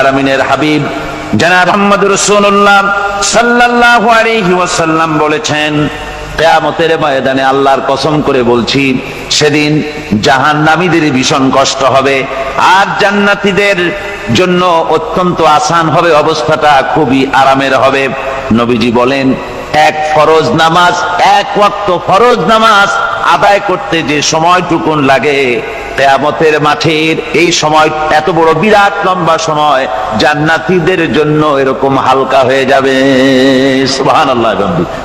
আলামিনের হাবিব জনাব মুহাম্মদ রাসূলুল্লাহ সাল্লাল্লাহু আলাইহি ওয়াসাল্লাম বলেছেন, কিয়ামতের ময়দানে আল্লাহর কসম করে বলছি, সেদিন জাহান্নামীদের ভীষণ কষ্ট হবে আর জান্নাতীদের জন্য অত্যন্ত আসান হবে, অবস্থাটা খুবই আরামের হবে। নবীজি বলেন, এক ফরজ নামাজ, এক ওয়াক্ত ফরজ নামাজ আদায় করতে যে সময়টুকুন লাগে, কিয়ামতের মাঠের এই সময় এত বড় বিরাট লম্বা সময় জান্নাতীদের জন্য এরকম হালকা হয়ে যাবে। সুবহানাল্লাহ।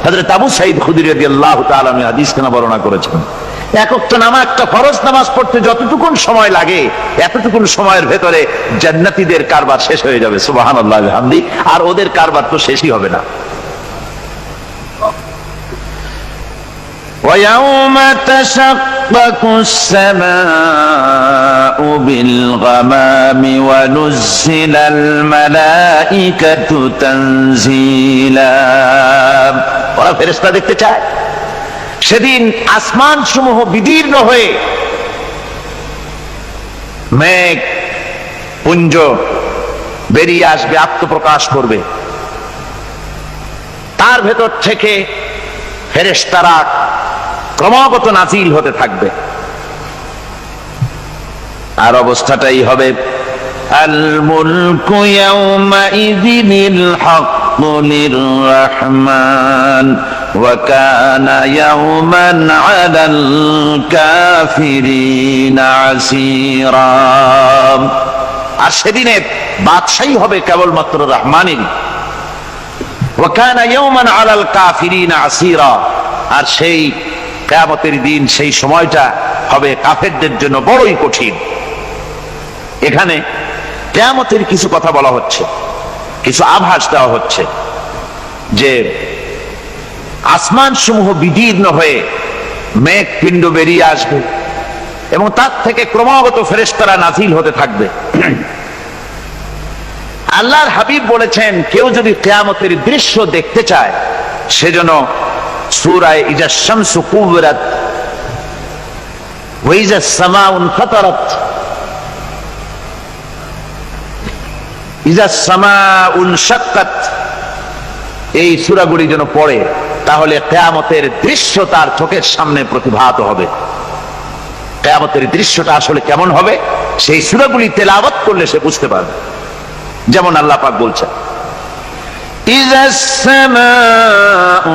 হযরত আবু সাঈদ খুদরী রাদিয়াল্লাহু তাআলা আনহু হাদিস কেন বর্ণনা করেছেন, এক ওয়াক্ত নামাজ, একটা ফরজ নামাজ পড়তে যতটুকুন সময় লাগে এতটুকুন সময়ের ভেতরে জান্নাতীদের কারবার শেষ হয়ে যাবে। সুবহানাল্লাহ বিহামদি। আর ওদের কারবার তো শেষই হবে না। وَيَوْمَ تَشَقَّقُ السَّمَاءُ بِالْغَمَامِ وَنُزِّلَ الْمَلَائِكَةُ تَنزِيلًا। ওরা ফেরেশতা দেখতে চায়। সেদিন আসমান সমূহ বিদীর্ণ হয়ে মেঘ পুঞ্জ বেরিয়ে আসবে, আত্মপ্রকাশ করবে। তার ভেতর থেকে ফেরেশতারা ক্রমাগত নাজিল হতে থাকবে। আর অবস্থাটাই হবে, আল মুলকু ইয়াউমাইযিনিল হাক্কু লিররহমান ওয়া কানা ইয়াওমান আলাল কাফিরিনা আসীরা। আর সেদিনে বাদশাহী হবে কেবলমাত্র রহমানের। ওয়া কানা ইয়াওমান আলাল কাফিরিনা আসীরা। আর সেই কিয়ামতের দিন, সেই সময়টা হবে কাফেরদের জন্য বড়ই কঠিন। এখানে কিয়ামতের কিছু কথা বলা হচ্ছে, কিছু আভাস দেওয়া হচ্ছে যে আসমান সমূহ বিদীর্ণ হয়ে মেঘ পিণ্ড বেরিয়ে আসবে এবং তার থেকে ক্রমাগত ফেরেশতারা নাজিল হতে থাকবে। আল্লাহর হাবিব বলেছেন, কেউ যদি কিয়ামতের দৃশ্য দেখতে চায় সেজন্য সূরা ইজা শামসু কুবিরাত ওয়া ইজা সামাউ ফাতারাত, ইজা সামাউ শাক্কাত, এই সূরাগুলি যেন পড়ে, তাহলে কিয়ামতের দৃশ্য তার চোখের সামনে প্রতিভাত হবে। কিয়ামতের দৃশ্যটা আসলে কেমন হবে সেই সূরাগুলি তেলাওয়াত করলে সে বুঝতে পারবে। যেমন আল্লাহ পাক বলছেন, إذا السماء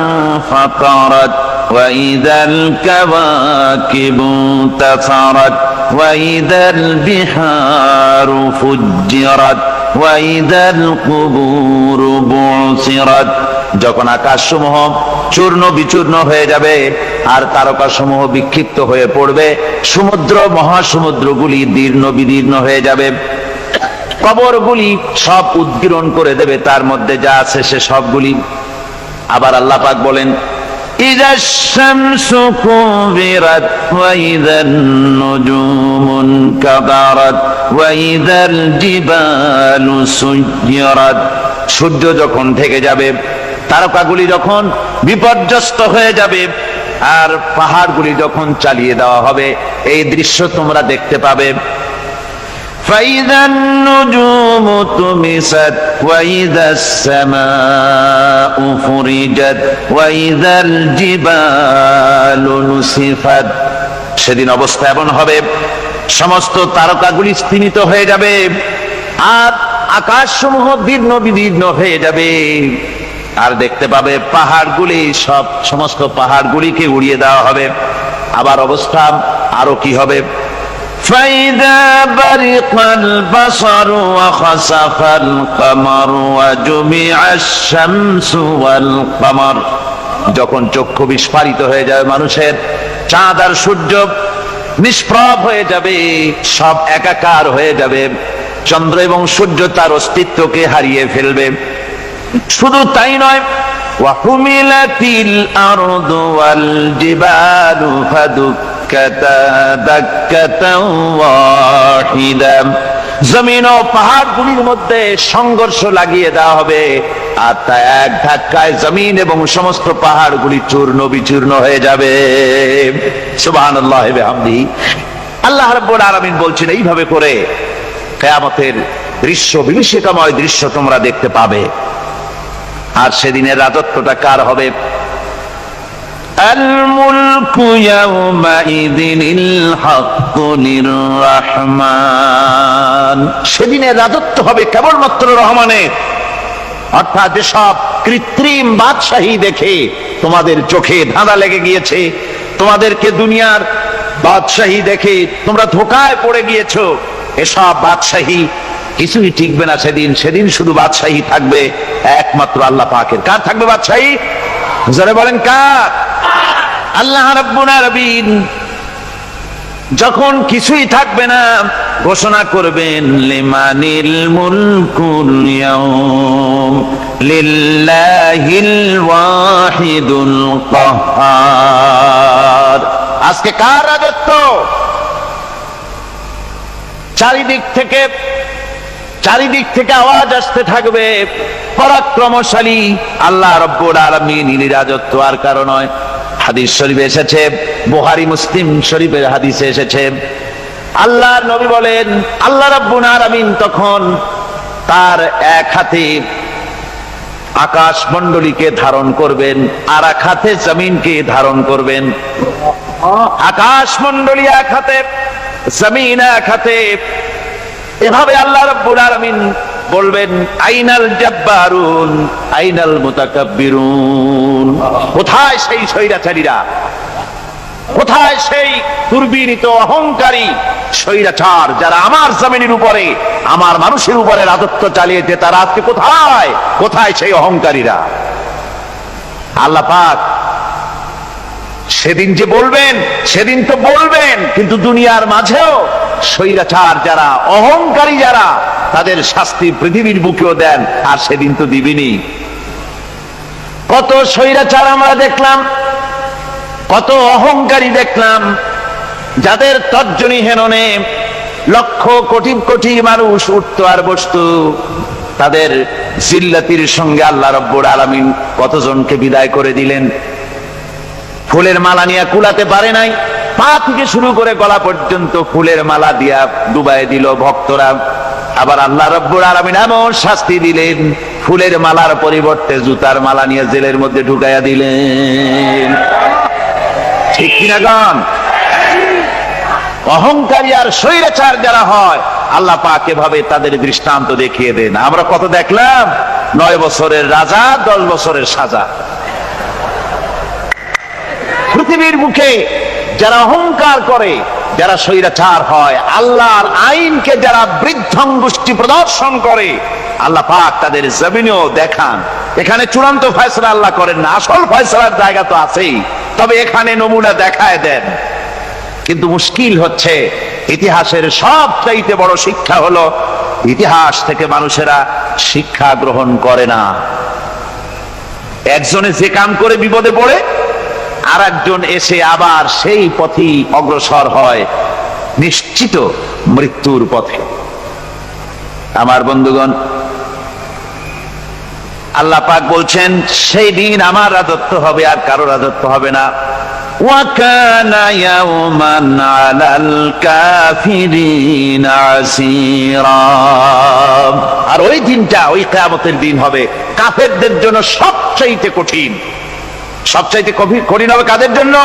فطرت وإذا الكواكب انتثرت وإذا البحار فجرت وإذا القبور بعثرت। যখন আকাশসমূহ চূর্ণ বিচূর্ণ হয়ে যাবে আর তারকাসমূহ বিক্ষিপ্ত হয়ে পড়বে, সমুদ্র মহাসমুদ্রগুলি দীর্ণ বিদীর্ণ হয়ে যাবে, কবরগুলি সব উদ্গীরণ করে দেবে, তার মধ্যে যা আছে সে সবগুলি। আবার আল্লাহ পাক বলেন, ইযাশ শামসু কুবিরাত ওয়া ইযান নুজুমুন কাদারাত ওয়া ইযাল জিবালু সুয়্যিরাত। সূর্য যখন ঢেকে যাবে, তারকাগুলি যখন বিপর্যস্ত হয়ে যাবে আর পাহাড়গুলি যখন চালিয়ে দেওয়া হবে, এই দৃশ্য তোমরা দেখতে পাবে। فإذا النجوم طمست وإذا السماء فرجت وإذا الجبال نسفت। সেদিন অবস্থা এমন হবে, সমস্ত তারকাগুলি স্তিমিত হয়ে যাবে আর আকাশসমূহ দীর্ণ বিদীর্ণ হয়ে যাবে। আর দেখতে পাবে পাহাড়গুলি, সমস্ত পাহাড়গুলিকে উড়িয়ে দেওয়া হবে। আবার অবস্থা আরো কি হবে, فإذا برق البصر وخسف القمر وجمع الشمس والقمر। যখন চক্ষু বিস্ফারিত হয়ে যাবে মানুষের, চাঁদ আর সূর্য নিষ্প্রভ হয়ে যাবে, সব একাকার হয়ে যাবে, চন্দ্র এবং সূর্য তার অস্তিত্বকে হারিয়ে ফেলবে। শুধু তাই নয়, ওয়াহুমিলাতিল আরদু ওয়াল জিবালু ফাদুক্কাতা দাক্কাতাও ওয়াহিদা। জমিন ও পাহাড়গুলির মধ্যে সংঘর্ষ লাগিয়ে দেওয়া হবে আর তা এক ধাক্কায় জমিন এবং সমস্ত পাহাড়গুলি চূর্ণ বিচূর্ণ হয়ে যাবে। সুবহানাল্লাহি ওয়া বিহামদিহি। আল্লাহ রাব্বুল আলামিন বলছেন, এইভাবে করে কিয়ামতের দৃশ্য, বিভীষিকাময় দৃশ্য তোমরা দেখতে পাবে। আর সেদিনের রাজত্বটা কার হবে? আল মুলকু ইয়াউমাইযিনিল হাক্কু লির-রাহমান। সেদিনের রাজত্ব হবে কেবলমাত্র রহমানের। অর্থাৎ যেসব কৃত্রিম বাদশাহী দেখে তোমাদের চোখে ধাঁধা লেগে গিয়েছে, তোমাদেরকে দুনিয়ার বাদশাহী দেখে তোমরা ধোঁকায় পড়ে গিয়েছো, এসব বাদশাহী কিছুই টিকবে না সেদিন। সেদিন শুধু বাদশাহী থাকবে একমাত্র আল্লাহ পাকের। কার থাকবে বাদশাহী? জোরে বলেন কার? আল্লাহ রাব্বুল আলামিন যখন কিছুই থাকবে না ঘোষণা করবেন লিমানিল মুলকুল ইয়াউম লিল্লাহিল ওয়াহিদুল কাহ্হার। আজকে কার রাজত্ব? চারিদিক থেকে আওয়াজ আসতে থাকবে, পরাক্রমশালী আল্লাহ রাব্বুল আলামিনের রাজত্ব। আর কারণ নয়, হাদিস শরীফে এসেছে, বুখারী মুসলিম শরীফের হাদিসে এসেছে, আল্লাহর নবী বলেন আল্লাহ রাব্বুল আলামিন তখন তার এক হাতে আকাশ মণ্ডলীকে ধারণ করবেন, আর এক হাতে জমিনকে ধারণ করবেন। আকাশ মণ্ডলী এক হাতে, জমিন এক হাতে। এভাবে আল্লাহ রাব্বুল আলামিন বলবেন আইনাল জাব্বারুন আইনাল মুতাকাব্বিরুন। কোথায় সেই স্বৈরাচারীরা? কোথায় সেই দুর্বিনীত অহংকারী স্বৈরাচার যারা আমার জমিনের উপরে, আমার মানুষের উপরে রাজত্ব চালিয়েছে? তারা আজকে কোথায়? কোথায় সেই অহংকারীরা? আল্লাহ পাক সেদিন যে বলবেন, সেদিন তো বলবেন, কিন্তু দুনিয়ার মাঝেও স্বৈরাচার যারা, অহংকারী যারা, তাদের শাস্তি পৃথিবীর বুকেও দেন। আর সেদিন তো দিবেনই। কত স্বৈরাচার আমরা দেখলাম, কত অহংকারী দেখলাম, যাদের তর্জনী হেননে লক্ষ কোটি কোটি মানুষ উঠতো আর বসতো। তাদের জিল্লাতির সঙ্গে আল্লাহ রাব্বুল আলামিন কতজনকে বিদায় করে দিলেন। ফুলের মালা নিয়ে কুলাতে পারে নাই, পা থেকে শুরু করে গলা পর্যন্ত ফুলের মালা দিয়া ডুবাই দিল ভক্তরা। আবার আল্লাহ রাব্বুল আলামিন এমন শাস্তি দিলেন, ফুলের মালার পরিবর্তে জুতার মালা নিয়ে জেলের মধ্যে ঢুকাইয়া দিলেন। ঠিক কিনা গান? অহংকারী আর স্বৈরাচার যারা হয়, আল্লাহ পাক এভাবে তাদের দৃষ্টান্ত দেখিয়ে দেন। আমরা কত দেখলাম, 9 বছরের রাজা, 10 বছরের সাজা। পৃথিবীর মুখে যারা অহংকার করে, যারা স্বৈরাচার হয়, আল্লাহর আইনকে যারা বৃদ্ধঙ্গুষ্টি প্রদর্শন করে, আল্লাহ পাক তাদের জমিনেও দেখান। এখানে চূড়ান্ত ফয়সালা আল্লাহ করেন না, আসল ফয়সালার জায়গা তো আছেই, তবে এখানে নমুনা দেখায় দেন। কিন্তু মুশকিল হচ্ছে, ইতিহাসের সবচাইতে বড় শিক্ষা হলো ইতিহাস থেকে মানুষেরা শিক্ষা গ্রহণ করে না। একজনে যে কাম করে বিপদে পড়ে, আর একজন এসে আবার সেই পথেই অগ্রসর হয়, নিশ্চিত মৃত্যুর পথে। আমার বন্ধুগণ, আল্লাহ পাক বলছেন সেই দিন আমার রাজত্ব হবে, আর কারো রাজত্ব হবে না। ওয়াকানা ইয়াওমান আলাল কাফিরিনা আসীরা। আর ওই দিনটা, ওই কিয়ামতের দিন হবে কাফেরদের জন্য সবচাইতে কঠিন। সবচাইতে কঠিন হবে কাদের জন্য?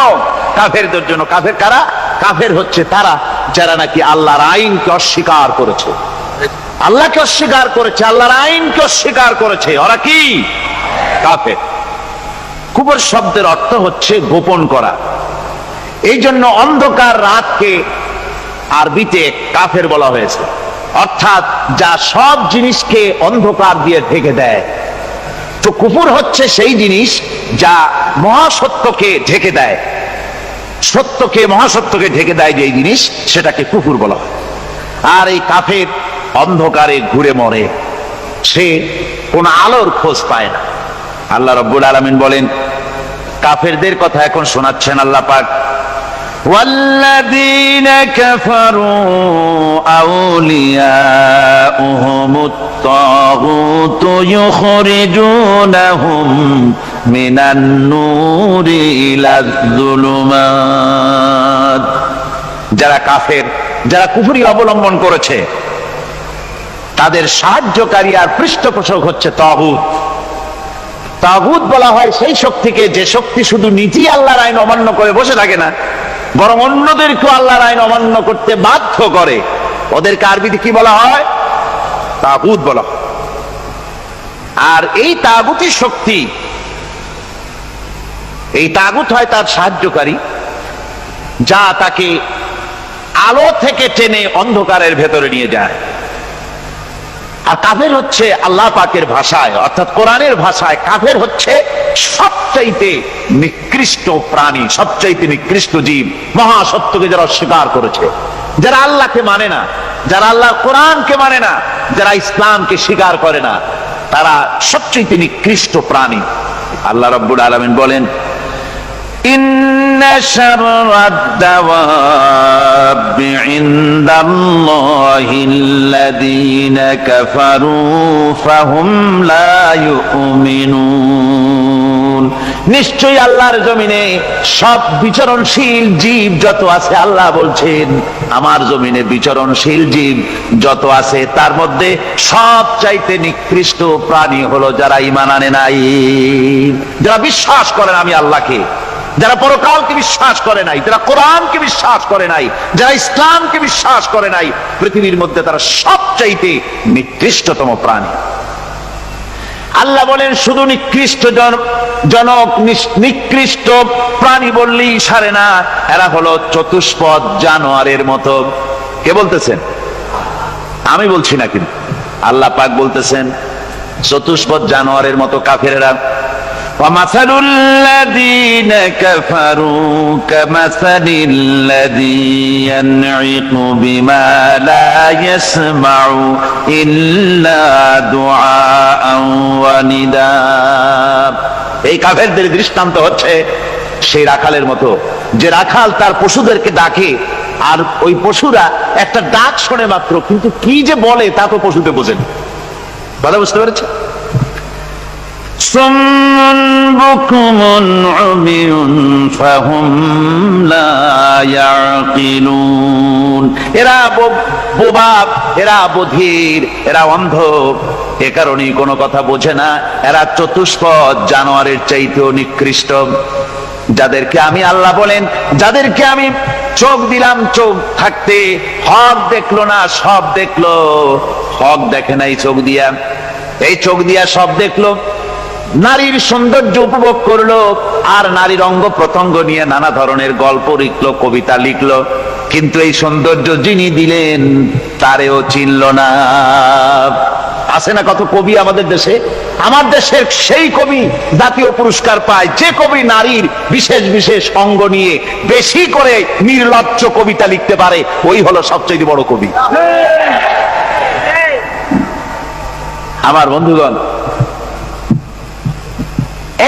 কাফেরদের জন্য। কাফের কারা? কাফের হচ্ছে তারা যারা নাকি আল্লাহর আইনকে অস্বীকার করেছে, আল্লাহকে অস্বীকার করেছে, আল্লাহর আইনকে অস্বীকার করেছে। ওরা কি? কাফের। কুফর শব্দের অর্থ হচ্ছে গোপন করা। এই জন্য অন্ধকার রাতকে আরবিতে কাফের বলা হয়েছে, অর্থাৎ যা সব জিনিসকে অন্ধকার দিয়ে ঢেকে দেয়। তো কুফর হচ্ছে সেই জিনিস যা মহাসত্যকে ঢেকে দেয়, সত্যকে, মহাসত্যকে ঢেকে দেয় যে জিনিস, সেটাকে কুফর বলা হয়। আর এই কাফের অন্ধকারে ঘুরে মরে, সে কোন আলোর খোঁজ পায় না। আল্লাহ রাব্বুল আলামিন বলেন, কাফেরদের কথা এখন শোনাচ্ছেন আল্লাহ পাক, والذين كفروا أولياؤهم الطاغوت يخرجونهم من النور إلى الظلمات। যারা কাফের, যারা কুফরি অবলম্বন করেছে, তাদের সাহায্যকারী আর পৃষ্ঠপোষক হচ্ছে তাগুত। তাগুত বলা হয় সেই শক্তিকে যে শক্তি শুধু নিজেই আল্লাহর আইন অমান্য করে বসে থাকে না, বরং অন্যদেরকেও আল্লাহর আইন অমান্য করতে বাধ্য করে। ওদেরকে আরবিতে কি বলা হয়? তাগুত বলা হয়। আর এই তাগুতি শক্তি, এই তাগুত হয় তার সাহায্যকারী, যা তাকে আলো থেকে টেনে অন্ধকারের ভেতরে নিয়ে যায়। আর কাফের হচ্ছে আল্লাহ পাকের ভাষায়, অর্থাৎ কোরআনের ভাষায়, কাফের হচ্ছে সবচাইতে নিকৃষ্ট প্রাণী, সবচাইতে নিকৃষ্ট জীব। মহাসত্যকে যারা অস্বীকার করেছে, যারা আল্লাহকে মানে না, যারা আল্লাহর কোরআনকে মানে না, যারা ইসলামকে স্বীকার করে না, তারা সবচাইতে নিকৃষ্ট প্রাণী। আল্লাহ রাব্বুল আলামিন বলেন, ইন্না শাররাদ দাওয়াবি ইনদাল্লাহিল্লাযীনা কাফারু ফাহুম লা ইউমিনুন। নিশ্চয়ই আল্লাহর জমিনে সব বিচরণশীল জীব যত আছে, আল্লাহ বলছেন আমার জমিনে বিচরণশীল জীব যত আছে তার মধ্যে সবচাইতে নিকৃষ্ট প্রাণী হলো যারা ঈমান আনে নাই, যারা বিশ্বাস করে না আমি আল্লাহকে, যারা পরকালকে বিশ্বাস করে নাই, যারা কোরআনকে বিশ্বাস করে নাই, যারা ইসলামকে বিশ্বাস করে নাই, পৃথিবীর মধ্যে তারা সবচাইতে নিকৃষ্টতম প্রাণী। আল্লাহ বলেন শুধু নিকৃষ্ট জনক নিকৃষ্ট প্রাণী বললেই সারে না, এরা হলো চতুষ্পদ জানোয়ারের মতো। কে বলতেছেন? আমি বলছি না, কিন্তু আল্লাহ পাক বলতেছেন চতুষ্পদ জানোয়ারের মতো কাফেরেরা। وَمَثَلُ الَّذِينَ كَفَرُوا كَمَثَلِ الَّذِي يَنْعِقُ بِمَا لَا يَسْمَعُ إِلَّا دُعَاءً وَنِدَاءً। এই কাফেরদের দৃষ্টান্ত হচ্ছে সেই রাখালের মতো, যে রাখাল তার পশুদেরকে ডাকে, আর ওই পশুরা একটা ডাক শোনে মাত্র, কিন্তু কি যে বলে তা তো পশুতে বোঝেন। কথা বুঝতে পেরেছে? সুম্মুন বুকুমুন উমিয়ুন ফাহুম লা ইয়াকিলুন। এরা বোবা, এরা বধির, এরা অন্ধ, এ কারণেই কোনো কথা বোঝে না। এরা চতুষ্পদ জানোয়ারের চাইতেও নিকৃষ্ট। যাদেরকে আমি আল্লাহ বলেন, যাদেরকে আমি চোখ দিলাম, চোখ থাকতে হক দেখলো না, সব দেখলো। হক দেখে নাই চোখ দিয়া, এই চোখ দিয়া সব দেখলো। নারীর সৌন্দর্য উপভোগ করলো, আর নারীর অঙ্গ প্রত্যঙ্গ নিয়ে নানা ধরনের গল্প লিখলো, কবিতা লিখলো, কিন্তু এই সৌন্দর্য যিনি দিলেন তারেও চিনল না। আছে না কত কবি আমাদের দেশে? আমার দেশের সেই কবি জাতীয় পুরস্কার পায় যে কবি নারীর বিশেষ বিশেষ অঙ্গ নিয়ে বেশি করে নির্লজ্জ কবিতা লিখতে পারে, ওই হলো সবচেয়ে বড় কবি। আমার বন্ধুগণ,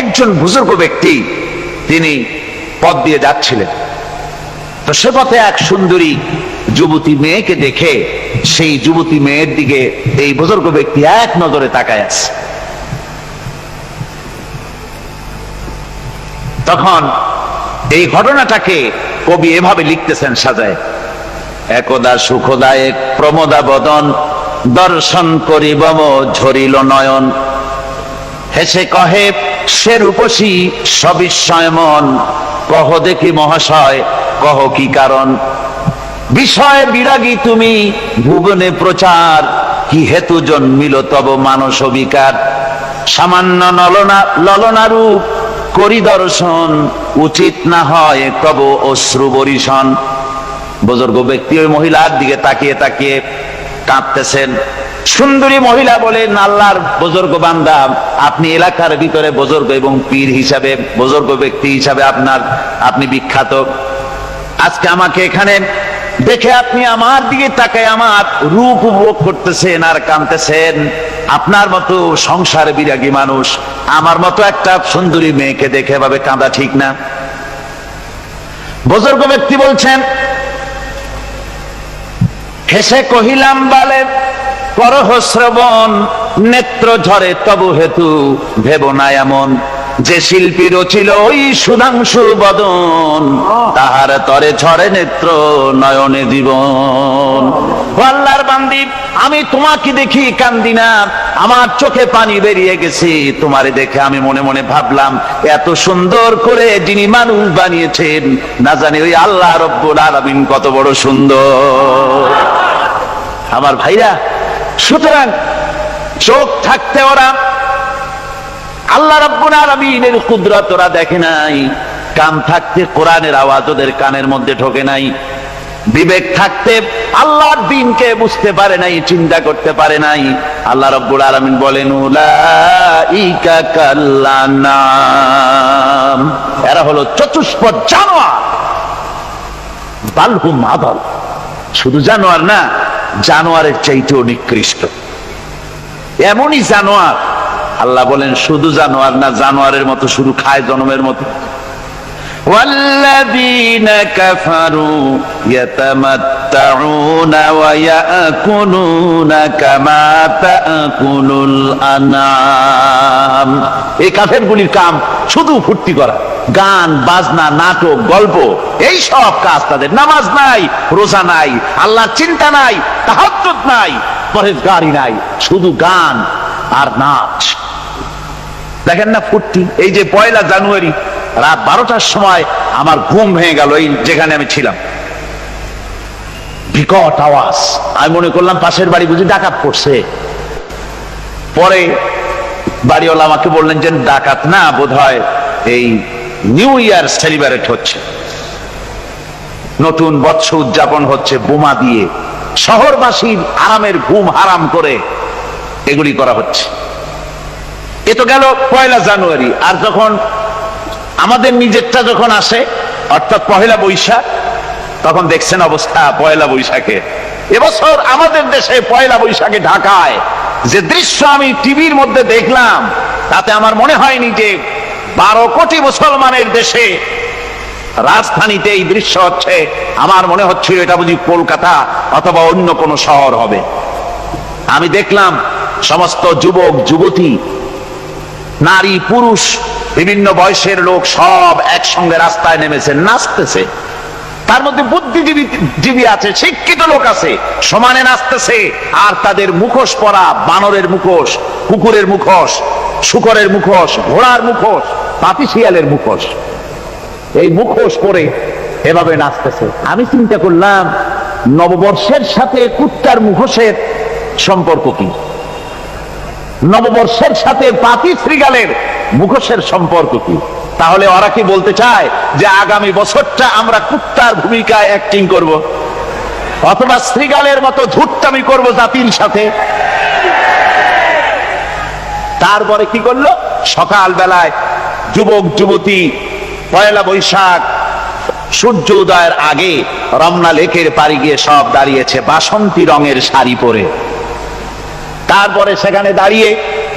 একজন বুজুর্গ ব্যক্তি তিনি পথ দিয়ে যাচ্ছিলেন, তো সে পথে এক সুন্দরী যুবতী মেয়েকে দেখে সেই যুবতী মেয়ের দিকে এই বুজুর্গ ব্যক্তি এক নজরে তাকায় আছে। তখন এই ঘটনাটাকে কবি এভাবে লিখতেছেন সাজায়, একদা সুখদায়ক প্রমোদা বদন দর্শন করিব ঝরিল নয়ন, হেসে কহে সে রূপসী সবিস্ময় মন, কহ দেখি মহাশয় কহ কি কারণ, বিষয় বিরাগী তুমি ভুবনে প্রচার, কি হেতু জন্মিল তব মানস বিকার, সামান্য ললনা রূপ করি দর্শন, উচিত না হয় তব অশ্রু বরিশন। বুজুর্গ ব্যক্তি ওই মহিলার দিকে তাকিয়ে তাকিয়ে কাঁদতেছেন। সুন্দরী মহিলা বলেন, আল্লাহর বুজুর্গ বান্দা, আপনি এলাকার ভিতরে বুজুর্গ এবং পীর হিসাবে, বুজুর্গ ব্যক্তি হিসাবে আপনি বিখ্যাত। আজকে আমাকে এখানে দেখে আপনি আমার দিকে তাকায় আমার রূপ উপভোগ করতেছেন আর কাঁদতেছেন। আপনার মতো সংসার বিরাগী মানুষ আমার মতো একটা সুন্দরী মেয়েকে দেখে ভাবে কাঁদা ঠিক না। বুজুর্গ ব্যক্তি বলছেন, হেসে কহিলাম বালে করহ শ্রবণ, নেত্র ঝরে তবু হেতু ভেব না এমন, যে শিল্পী রচিল ওই সুধাংশু বদন, তাহার তরে ঝরে নেত্র নয়নে জীবন। আল্লাহর বান্দি, আমি তোমাকে দেখি কান্দি না, আমার চোখে পানি বেরিয়ে গেছে। তোমারে দেখে আমি মনে মনে ভাবলাম, এত সুন্দর করে যিনি মানুষ বানিয়েছেন, না জানি ওই আল্লাহ রব্বুল আলামিন কত বড় সুন্দর। আমার ভাইরা, সুতরাং চোখ থাকতে ওরা আল্লাহ রাব্বুল আলামিনের কুদরত ওরা দেখে নাই, কান থাকতে কোরআনের আওয়াজ ওদের কানের মধ্যে ঢোকে নাই, বিবেক থাকতে আল্লাহর দ্বীনকে বুঝতে পারে নাই, চিন্তা করতে পারে নাই। আল্লাহ রাব্বুল আলামিন বলেন, উলাইকা কাল্লানাম, এরা হলো চতুষ্পদ জানোয়ার, বালহুম আদাল, শুধু জানোয়ার না, জানোয়ারের চাইতেও নিকৃষ্ট। এমনই জানোয়ার, আল্লাহ বলেন শুধু জানোয়ার না, জানোয়ারের মতো শুধু খায় জনমের মতো। ওয়াল্লাযীনা কাফারু ইয়াতামাত্তাউনা ওয়া ইয়াকুলুনা কামা তাকুলুল আনআম। এই কাফেরগুলির কাম শুধু ফুর্তি করা, গান বাজনা, নাটক, গল্প, এই সব কাজ তাদের। নামাজ নাই, রোজা নাই, আল্লাহর চিন্তা নাই, তাহাজ্জুদ নাই, পরহেজগারি নাই, শুধু গান আর নাচ। দেখেন না ফুর্তি। এই যে 1 জানুয়ারি রাত 12টার সময় আমার ঘুম ভেঙে গেল, এই যেখানে আমি ছিলাম, বিকট আওয়াজ। আমি মনে করলাম পাশের বাড়ি বুঝি ডাকাত পড়ছে। পরে বাড়িওয়ালা আমাকে বললেন যে ডাকাত না, বোধহয় এই নিউ ইয়ার সেলিব্রেট হচ্ছে, নতুন বৎসর উদযাপন হচ্ছে বোমা দিয়ে, শহরবাসীর আরামের ঘুম হারাম করে এগুলি করা হচ্ছে। এ তো গেল 1 জানুয়ারি। আর যখন আমাদের নিজেরটা যখন আসে, অর্থাৎ 1 বৈশাখ, তখন দেখছেন অবস্থা 1 বৈশাখে। এবছর আমাদের দেশে 1 বৈশাখে ঢাকায় যে দৃশ্য আমি টিভির মধ্যে দেখলাম, তাতে আমার মনে হয়নি যে 12 কোটি মুসলমানের দেশে রাজধানীতে এই দৃশ্য হচ্ছে। আমার মনে হচ্ছিল এটা বুঝি কলকাতা অথবা অন্য কোনো শহর হবে। আমি দেখলাম সমস্ত যুবক যুবতী, নারী পুরুষ, বিভিন্ন বয়সের লোক সব একসঙ্গে রাস্তায় নেমেছে, নাচতেছে। তার মধ্যে বুদ্ধিজীবী আছে, শিক্ষিত লোক আছে, সমানে নাচতেছে। আর তাদের মুখোশ পরা, বানরের মুখোশ, কুকুরের মুখোশ, শূকরের মুখোশ, ঘোড়ার মুখোশ, পাপী শিয়ালের মুখোশ, এই মুখোশ পরে এভাবে নাচতেছে। আমি চিন্তা করলাম, নববর্ষের সাথে কুত্তার মুখোশের সম্পর্ক কি? নববর্ষের সাথে পাপী শৃগালের মুখোশের সম্পর্ক কি? তাহলে ওরা কি বলতে চায় যে আগামী বছরটা আমরা কুত্তার ভূমিকায় অ্যাক্টিং করব, অথবা শৃগালের মতো ধূর্তামি করব জাতির সাথে? তারপরে কি করলো? সকাল বেলায় যুবক যুবতী 1 বৈশাখ সূর্য উদয়ের আগে রমনা লেকের পাড়ি গিয়ে সব দাঁড়িয়েছে বাসন্তী রঙের শাড়ি পরে। তারপরে সেখানে দাঁড়িয়ে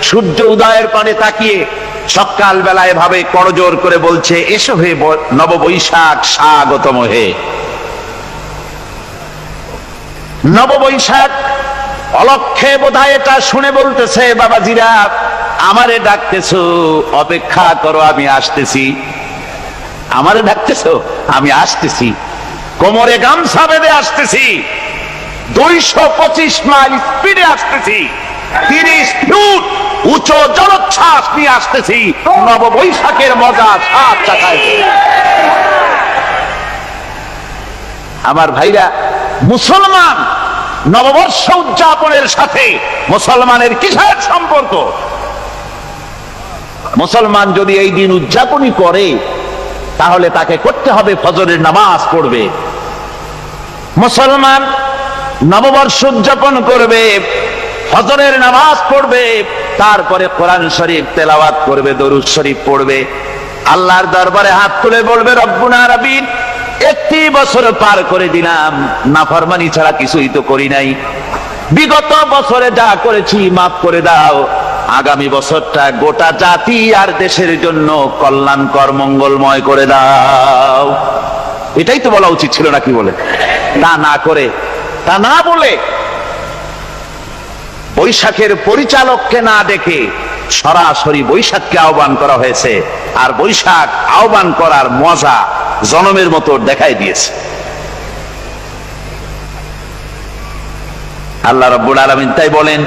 সূর্য উদয়ের পানে তাকিয়ে সকাল বেলায় ভাবে করজোর করে বলছে, এসো হে নববৈশাখ স্বাগতম হে। নববৈশাখ অলক্ষে বোধহয় এটা শুনে বলতেছে, বাবাজিরা আমারে ডাকতেছো, অপেক্ষা করো, আমি আসতেছি। আমারে ডাকতেছো, আমি আসতেছি, কোমরে গামছা বেঁধে আসতেছি, 225 মাইল স্পিডে আসতেছি, 30 ফুট উঁচু জলোচ্ছ্বাস নিয়ে আসতেছি, নববৈশাখের মজা সাত চাকায়। আমার ভাইরা, মুসলমান নববর্ষ উদযাপনের সাথে মুসলমানের কিসের সম্পর্ক? মুসলমান যদি এই দিন উদযাপনই করে, তাহলে তাকে করতে হবে ফজরের নামাজ পড়বে। মুসলমান নববর্ষ উদযাপন করবে, ফজরের নামাজ পড়বে, তারপরে কোরআন শরীফ তেলাওয়াত করবে, দরুদ শরীফ পড়বে, আল্লাহর দরবারে হাত তুলে বলবে, রব্বুনা রাব্বিন, 1 বছর পার করে দিলাম, নাফরমানি ছাড়া কিছুই তো করি নাই, বিগত বছরে যা করেছি মাফ করে দাও, আগামী বছরটা গোটা জাতি আর দেশের জন্য কল্যাণকর মঙ্গলময় করে দাও। এটাই তো বলা উচিত ছিল নাকি বলে? তা না করে, তা না বলে, বৈশাখের পরিচালককে না ডেকে সরাসরি বৈশাখকে আহ্বান করা হয়েছে, আর বৈশাখ আহ্বান করার মজা জনমের মতো দেখাই দিয়েছে। আল্লাহ রাব্বুল আলামিন তাই বলেন,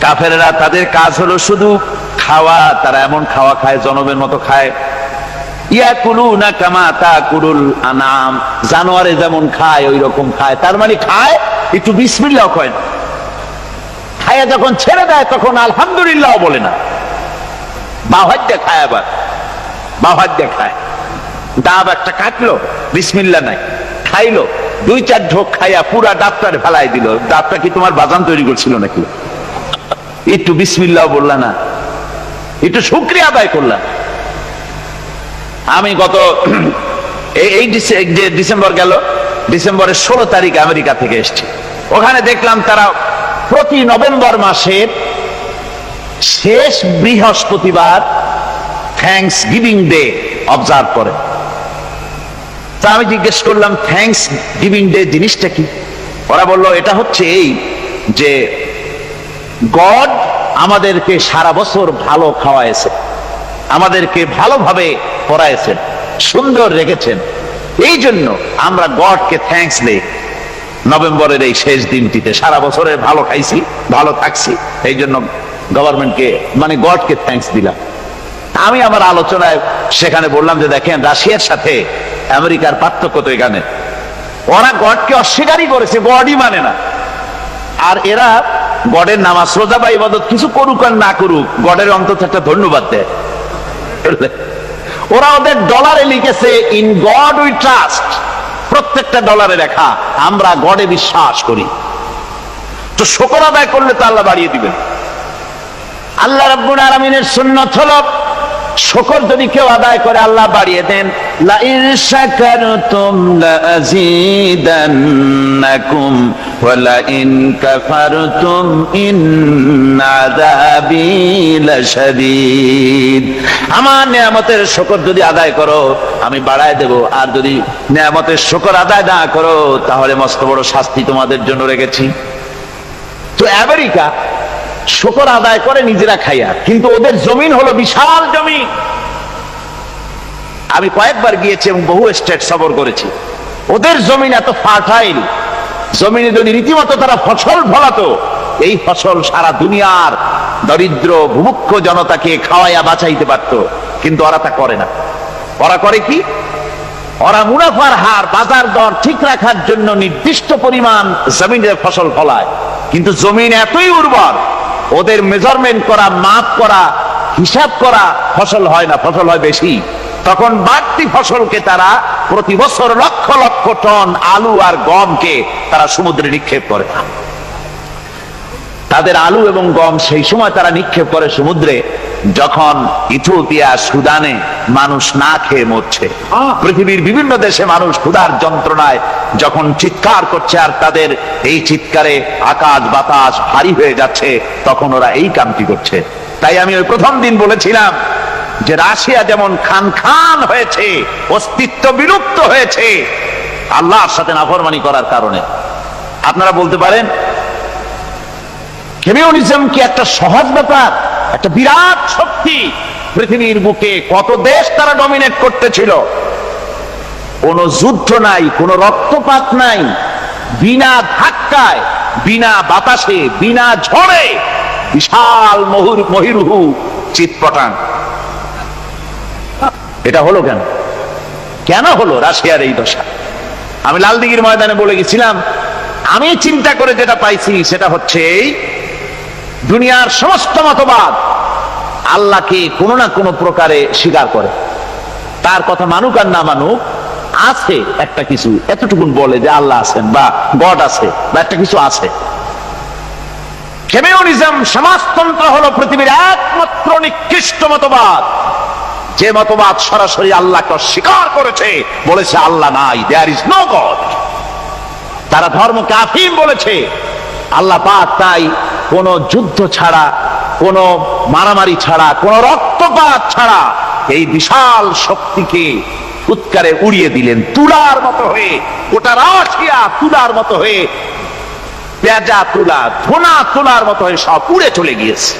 কাফেররা তাদের কাজ হলো শুধু খাওয়া, তারা এমন খাওয়া খায় জনমের মতো খায়। ইয়াকুলুনা কামা তাকুলুল আনাম, জানোয়ারে যেমন খায় ওই রকম খায়। তার মানে খায়, একটু বিসমিল্লাহ কয় না, খায়া যখন ছেড়ে দেয় তখন আলহামদুলিল্লাহ বলে না, বাহাত দিয়ে খায়, আবার বাহাত দিয়ে খায়। ডাব একটা কাটলো, বিসমিল্লাহ নাই, খাইলো, 2-4 ঢোক খাইয়া পুরা ডাবটারে ফেলাই দিল। ডাবটা কি তোমার বাজান তৈরি করছিল নাকি? একটু বিসমিল্লাহ বললা না, একটু শুকরিয়া আদায় করলাম। আমি গত এই ডিসেম্বর গেল, ডিসেম্বরের 16 তারিখ আমেরিকা থেকে এসেছি। ওখানে দেখলাম তারা প্রতি নভেম্বর মাসের শেষ বৃহস্পতিবার থ্যাঙ্কস গিভিং ডে অবজার্ভ করে। তা আমি জিজ্ঞেস করলাম, থ্যাঙ্কস গিভিং ডে জিনিসটা কি? ওরা বলল, এটা হচ্ছে এই যে গড আমাদেরকে সারা বছর ভালো খাওয়াইছে, আমাদেরকে ভালোভাবে পড়াইছেন, সুন্দর রেখেছেন, এই জন্য আমরা গডকে থ্যাঙ্কস দেই নভেম্বরের এই শেষ দিনটিতে। সারা বছরে ভালো খাইছি, ভালো থাকছি, এই জন্য গভর্নমেন্টকে মানে গডকে থ্যাঙ্কস দিলাম। আমি আমার আলোচনায় সেখানে বললাম যে দেখেন, রাশিয়ার সাথে আমেরিকার পার্থক্য তো এখানে, ওরা গডকে অস্বীকারই করেছে, গডই মানে না। আর এরা গডের নামাজ রোজা বা ইবাদত কিছু করুক আর না করুক, গডের অন্তত একটা ধন্যবাদ দেয়। ওরা ওদের ডলারে লিখেছে, ইন গড উই ট্রাস্ট, প্রত্যেকটা ডলারে লেখা আমরা গডে বিশ্বাস করি। তো শুকর আদায় করলে তো আল্লাহ বাড়িয়ে দিবেন। আল্লাহ রাব্বুল আলামিনের সুন্নাত হলো, শুকর যদি কেউ আদায় করে আল্লাহ বাড়িয়ে দেন। লা ইন শাকারতুম লাযীদান্নাকুম ওয়া লা ইন কাফারতুম ইন্না আযাবী লাশাদীদ। আমার নিয়ামতের শুকর যদি আদায় করো আমি বাড়ায় দেব, আর যদি নিয়ামতের শুকর আদায় না করো তাহলে মস্ত বড় শাস্তি তোমাদের জন্য রেখেছি। তো আমেরিকা শুকর আদায় করে নিজেরা খাইয়া, কিন্তু ওদের জমিন হলো বিশাল জমি। আমি কয়েকবার গিয়েছি এবং বহু স্টেট সফর করেছি। ওদের জমিন এত ফার্টাইল, জমিনে যদি রীতিমতো তারা ফসল ফলাতো, এই ফসল সারা দুনিয়ার দরিদ্র ভূমুক্ষ জনতাকে খাওয়াইয়া বাঁচাইতে পারত। কিন্তু ওরা তা করে না। ওরা করে কি? ওরা মুনাফার হার, বাজার দর ঠিক রাখার জন্য নির্দিষ্ট পরিমাণ জমিনে ফসল ফলায়, কিন্তু জমিন এতই উর্বর, ওদের মেজারমেন্ট করা, মাপ করা, হিসাব করা ফসল হয় না, ফসল হয় বেশি। তখন বাড়তি ফসলকে তারা প্রতি বছর লক্ষ লক্ষ টন আলু আর গমকে তারা সমুদ্রে নিক্ষেপ করে। তাদের আলু এবং গম সেই সময় তারা নিক্ষেপ করে সমুদ্রে, যখন ইথিওপিয়া, সুদানে মানুষ না খেয়ে মরছে। পৃথিবীর বিভিন্ন দেশে মানুষ ক্ষুধার যন্ত্রণায় যখন চিৎকার করছে, আর তাদের এই চিৎকারে আকাশ বাতাস ভারী হয়ে যাচ্ছে, তখন ওরা এই কামটি করছে। তাই আমি ওই প্রথম দিন বলেছিলাম যে রাশিয়া যেমন খান খান হয়েছে, অস্তিত্ব বিলুপ্ত হয়েছে আল্লাহর সাথে নাফরমানি করার কারণে। আপনারা বলতে পারেন কমিউনিজম কি একটা সহজ ব্যাপার? একটা বিরাট শক্তি পৃথিবীর বুকে, কত দেশ তারা ডমিনেট করতেছিল। কোন যুদ্ধ নাই, কোন রক্তপাত নাই, বিনা ধাক্কায়, বিনা বাতাসে, বিনা ঝড়ে বিশাল মহিরুহু চিৎপটাং। এটা হলো কেন? কেন হলো রাশিয়ার এই দশা? আমি লালদিঘির ময়দানে বলে গেছিলাম, আমি চিন্তা করে যেটা পাইছি সেটা হচ্ছে এই, দুনিয়ার সমস্ত মতবাদ আল্লাহকে কোনো না কোনো প্রকারে স্বীকার করে। তার কথা মানুক আর না মানুক, আছে একটা কিছু, এতটুকুন বলে যে আল্লাহ আছেন বা গড আছে বা একটা কিছু আছে। কমিউনিজম, সমাজতন্ত্র হলো পৃথিবীর একমাত্র নিকৃষ্ট মতবাদ, যে মতবাদ সরাসরি আল্লাহকে অস্বীকার করেছে, বলেছে আল্লাহ নাই, দেয়ার ইজ নো গড। তারা ধর্মকে আফিম বলেছে। আল্লাহ পাক তাই কোন যুদ্ধ ছাড়া, কোন মারামারি ছাড়া, কোন রক্তপাত ছাড়া এই বিশাল শক্তিকে উৎকারে উড়িয়ে দিলেন, তুলার মতো হয়ে। গোটা রাশিয়া তুলার মতো হয়ে, পেঁজা তুলা, ধোনা তুলার মতো হয়ে সব উড়ে চলে গিয়েছে।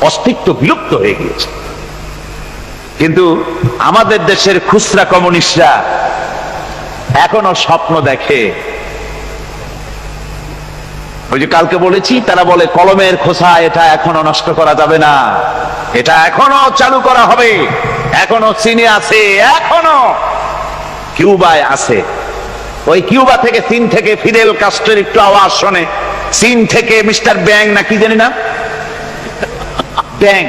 অস্তিত্ব বিলুপ্ত হয়ে গিয়েছে। কিন্তু আমাদের দেশের খুচরা কমিউনিস্টরা এখনো স্বপ্ন দেখে। ওই যে কালকে বলেছি, তারা বলে কলমের খোসা এটা এখনো নষ্ট করা যাবে না, এটা এখনো চালু করা হবে। এখনো চীনে আছে, এখনো কিউবায় আছে। ওই কিউবা থেকে, চীন থেকে ফিদেল কাস্ট্রোর একটু আওয়াজ শোনে, চীন থেকে মিস্টার ব্যাং না কি জানি না, ব্যাং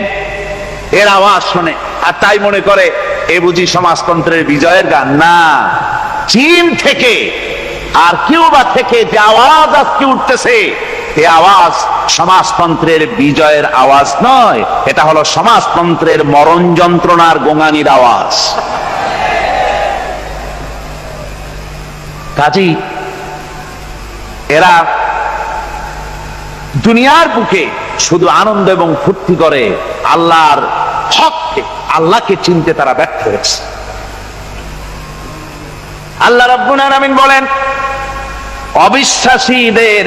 এর আওয়াজ শোনে, আর তাই মনে করে এ বুঝি সমাজতন্ত্রের বিজয়ের গান। না, চীন থেকে আর কিউবা থেকে যে আওয়াজ আজকে উঠতেছে, এই আওয়াজ সমাজতন্ত্রের বিজয়ের আওয়াজ নয়, এটা হলো সমাজতন্ত্রের মরণ যন্ত্রণার গোঙানির আওয়াজ। কাজী এরা দুনিয়ার বুকে শুধু আনন্দ এবং ফুর্তি করে, আল্লাহর হককে, আল্লাহকে চিনতে তারা ব্যর্থ হয়েছে। আল্লাহ রাব্বুল আলামিন বলেন, অবিশ্বাসীদের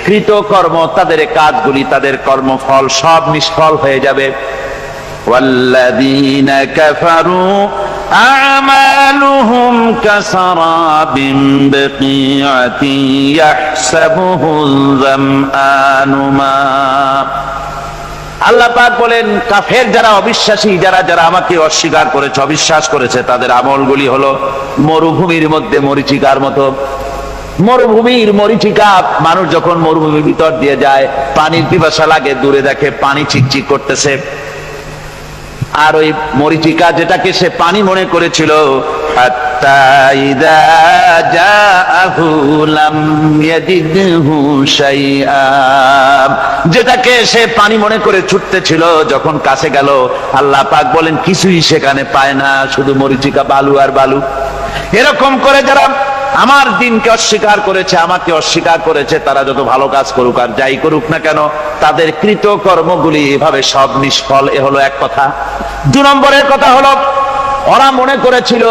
কৃতকর্ম, তাদের কাজগুলি, তাদের কর্মফল সব নিষ্ফল হয়ে যাবে। ওয়াল্লাযীনা কাফারু আ'মালুহুম কাসারাবিন বিকিআতিন ইয়াহসাবুহুল যামআনু মা। আল্লাহ পাক বলেন, কাফের যারা, অবিশ্বাসী যারা, যারা আমাকে অস্বীকার করেছে, অবিশ্বাস করেছে, তাদের আমলগুলি হলো মরুভূমির মধ্যে মরীচিকার মতো। মরুভূমির মরীচিকা, মানুষ যখন মরুভূমির ভিতর দিয়ে যায়, পানির পিপাসা লাগে, দূরে দেখে পানি চিকচিক করতেছে, আর ওই মরীচিকা যেটাকে সে পানি মনে করেছিল, হাত্তা ইযা জাআহু লাম ইয়াজিদহু শাইআ, যেটাকে সে পানি মনে করে ছুটতেছিল, যখন কাছে গেল, আল্লাহ পাক বলেন কিছুই সেখানে পায় না, শুধু মরীচিকা, বালু আর বালু। এরকম করে যারা আমার দিনকে অস্বীকার করেছে, আমাকে অস্বীকার করেছে, তারা যত ভালো কাজ করুক আর যাই করুক না কেন, তাদের কৃত কর্মগুলি এভাবে সব নিষ্ফল। এ হলো এক কথা। 2 নম্বরের কথা হলো, ওরা মনে করেছিল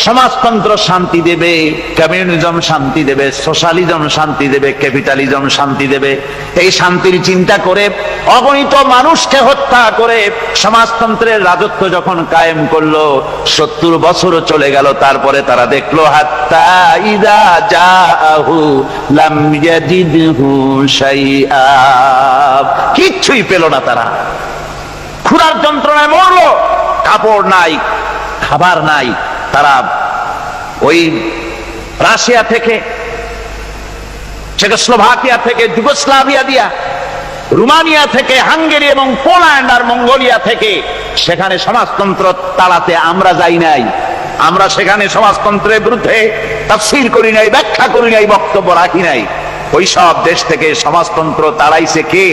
সমাজতন্ত্র শান্তি দেবে, কমিউনিজম শান্তি দেবে, সোশ্যালিজম শান্তি দেবে, ক্যাপিটালিজম শান্তি দেবে। এই শান্তির চিন্তা করে অগণিত মানুষকে হত্যা করে সমাজতন্ত্রের রাজত্ব যখন কায়েম করলো, 70 বছরও চলে গেল, তারপরে তারা দেখলো হাত্তা ইযা জাআহু লাম ইয়াজিদহু শাইআ, কিচ্ছুই পেল না। তারা ক্ষুধার যন্ত্রণায় মরলো, কাপড় নাই, খাবার নাই। তারা ওই রাশিয়া থেকে, চেকোস্লোভাকিয়া থেকে, যুগোস্লাভিয়া দিয়া, রোমানিয়া থেকে, হাঙ্গেরি এবং পোল্যান্ড আর মঙ্গোলিয়া থেকে, সেখানে সমাজতন্ত্র তাড়াতে আমরা যাই নাই। আমরা সেখানে সমাজতন্ত্রের বিরুদ্ধে তাফসীর করি নাই, ব্যাখ্যা করি নাই, বক্তব্য রাখি নাই। ওই সব দেশ থেকে সমাজতন্ত্র তাড়াইছে কে?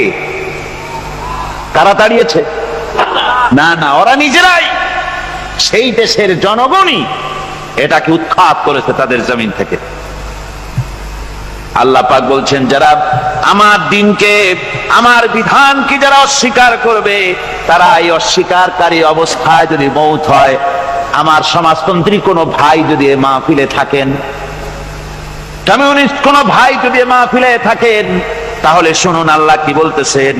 কারা তাড়িয়েছে? না না, ওরা নিজেরাই, সেই দেশের জনগণই এটাকে উৎখাত করেছে তাদের জমিন থেকে। আল্লাহ পাক বলছেন, যারা আমার দিনকে, আমার বিধানকে যারা অস্বীকার করবে, তারা এই অস্বীকারী অবস্থায় যদি মৌত হয়, আমার সমাজতন্ত্রী কোনো ভাই যদি এ মাহফিলে থাকেন, কমিউনিস্ট কোনো ভাই যদি এ মাহফিলে থাকেন, তাহলে শুনুন আল্লাহ কি বলতেছেন।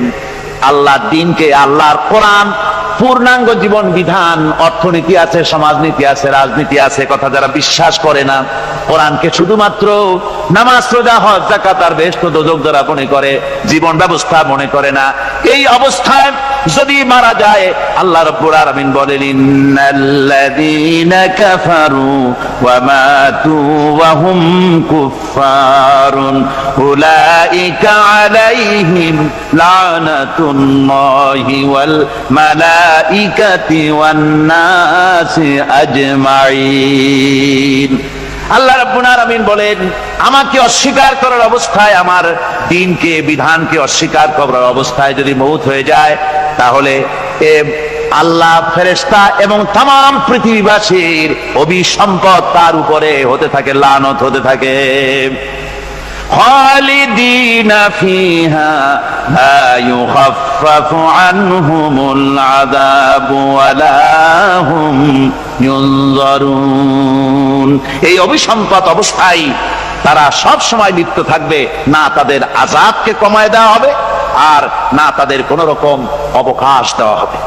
আল্লাহর দিনকে, আল্লাহর কোরআন, পূর্ণাঙ্গ জীবন বিধান, অর্থনীতি আছে, সমাজনীতি আছে, রাজনীতি আছে, কথা যারা বিশ্বাস করে না, কোরআনকে শুধুমাত্র নামাজ, রোজা, হজ, যাকাত আর বেহেশত দোজখ যারা মনে করে, জীবন ব্যবস্থা মনে করে না, এই অবস্থায় যদি মারা যায়, আল্লাহ রাব্বুল আলামিন বলেন, ইন্নাল্লাযীনা কাফারু ওয়া মাতু ওয়া হুম কুফফারুন উলাইকা আলাইহিম লানাতুল্লাহি ওয়াল মালাইকাতি ওয়ান নাসি আজমাইন। আল্লাহ রাব্বুল আলামিন বলেন, আমাকে অস্বীকার করার অবস্থায়, আমার দিনকে, বিধানকে অস্বীকার করার অবস্থায় যদি মৌত হয়ে যায়, তাহলে আল্লাহ, ফেরেশতা এবং তামাম পৃথিবীবাসীর অভিসম্পদ তার উপরে হতে থাকে, লানত হতে থাকে। খালিদিনা ফিহা লা ইউখাফফাফু আনহুমুল আযাবু ওয়া লা হুম ইউনজারুন। এই অভিসম্পদ অবস্থায় তারা সব সময় লিপ্ত থাকবে, না তাদের আযাবকে কমায় দেওয়া হবে, আর না তাদের কোন রকম অবকাশ দেওয়া হবে।